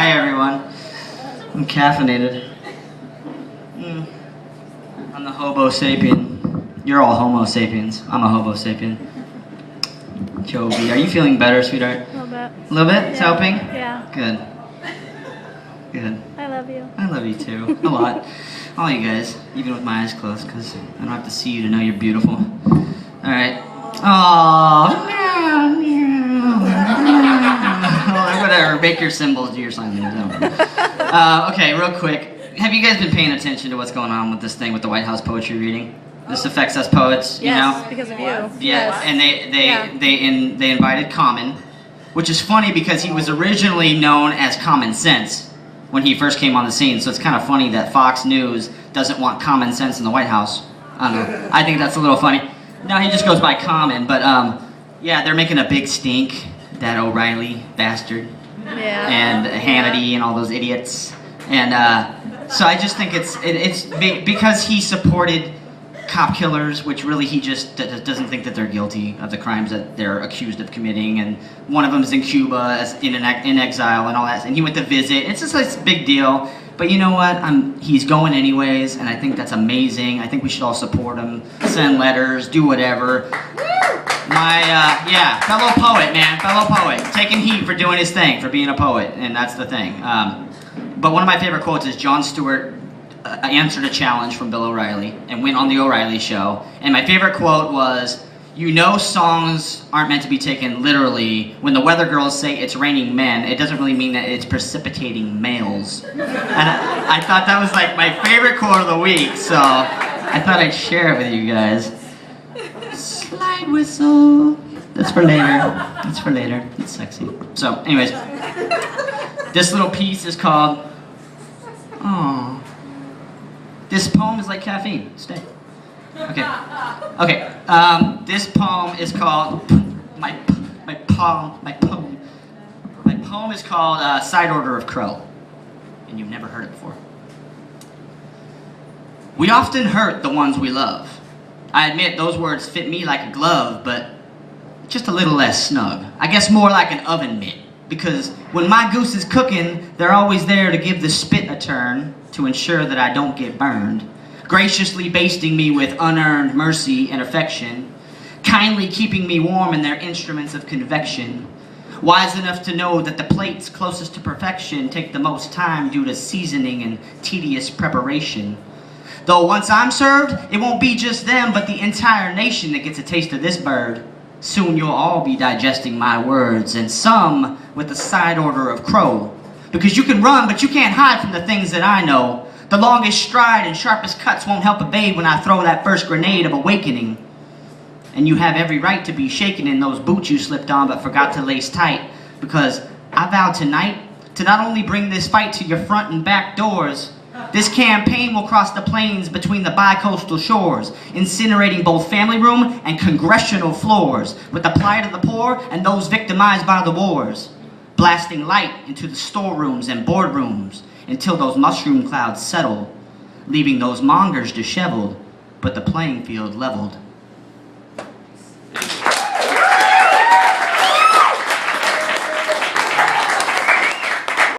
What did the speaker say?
Hi everyone. I'm caffeinated. I'm the Hobo Sapien. You're all Homo Sapiens. I'm a Hobo Sapien. Jovi, are you feeling better, sweetheart? A little bit. A little bit? It's helping? Yeah. Good. Good. I love you. I love you too. A lot. All you guys, even with my eyes closed, because I don't have to see you to know you're beautiful. Alright. Aww. Whatever, make your symbols, do your sign language. Okay, real quick. Have you guys been paying attention to what's going on with this thing with the White House poetry reading? This affects us poets, you know? Yes, because of you. Yeah, Yes. and they invited Common, which is funny because he was originally known as Common Sense when he first came on the scene. So it's kind of funny that Fox News doesn't want common sense in the White House. I don't know. I think that's a little funny. No, he just goes by Common, but yeah, they're making a big stink. That O'Reilly bastard, Yeah. and Hannity and all those idiots, and so I just think it's because he supported cop killers, which really he just doesn't think that they're guilty of the crimes that they're accused of committing, and one of them is in Cuba as in exile and all that, and he went to visit. It's just like a big deal. But you know what? He's going anyways, and I think that's amazing. I think we should all support him, send letters, do whatever. Yeah, fellow poet, man, fellow poet, taking heat for doing his thing, for being a poet, and that's the thing. But one of my favorite quotes is Jon Stewart answered a challenge from Bill O'Reilly and went on the O'Reilly show, and my favorite quote was, "You know songs aren't meant to be taken literally. When the weather girls say it's raining men, it doesn't really mean that it's precipitating males." And I thought that was like my favorite quote of the week, so I thought I'd share it with you guys. Slide whistle. That's for later. That's for later. It's sexy. So, anyways, this little piece is called. Oh. This poem is like caffeine. Stay. Okay. Okay. This poem is called my poem is called Side Order of Crow, and you've never heard it before. We often hurt the ones we love. I admit those words fit me like a glove, but just a little less snug. I guess more like an oven mitt, because when my goose is cooking, they're always there to give the spit a turn to ensure that I don't get burned, graciously basting me with unearned mercy and affection, kindly keeping me warm in their instruments of convection, wise enough to know that the plates closest to perfection take the most time due to seasoning and tedious preparation. Though once I'm served, it won't be just them, but the entire nation that gets a taste of this bird. Soon you'll all be digesting my words, and some with the side order of crow. Because you can run, but you can't hide from the things that I know. The longest stride and sharpest cuts won't help a babe when I throw that first grenade of awakening. And you have every right to be shaken in those boots you slipped on but forgot to lace tight. Because I vow tonight to not only bring this fight to your front and back doors, this campaign will cross the plains between the bi-coastal shores, incinerating both family room and congressional floors, with the plight of the poor and those victimized by the wars, blasting light into the storerooms and boardrooms until those mushroom clouds settle, leaving those mongers disheveled, but the playing field leveled.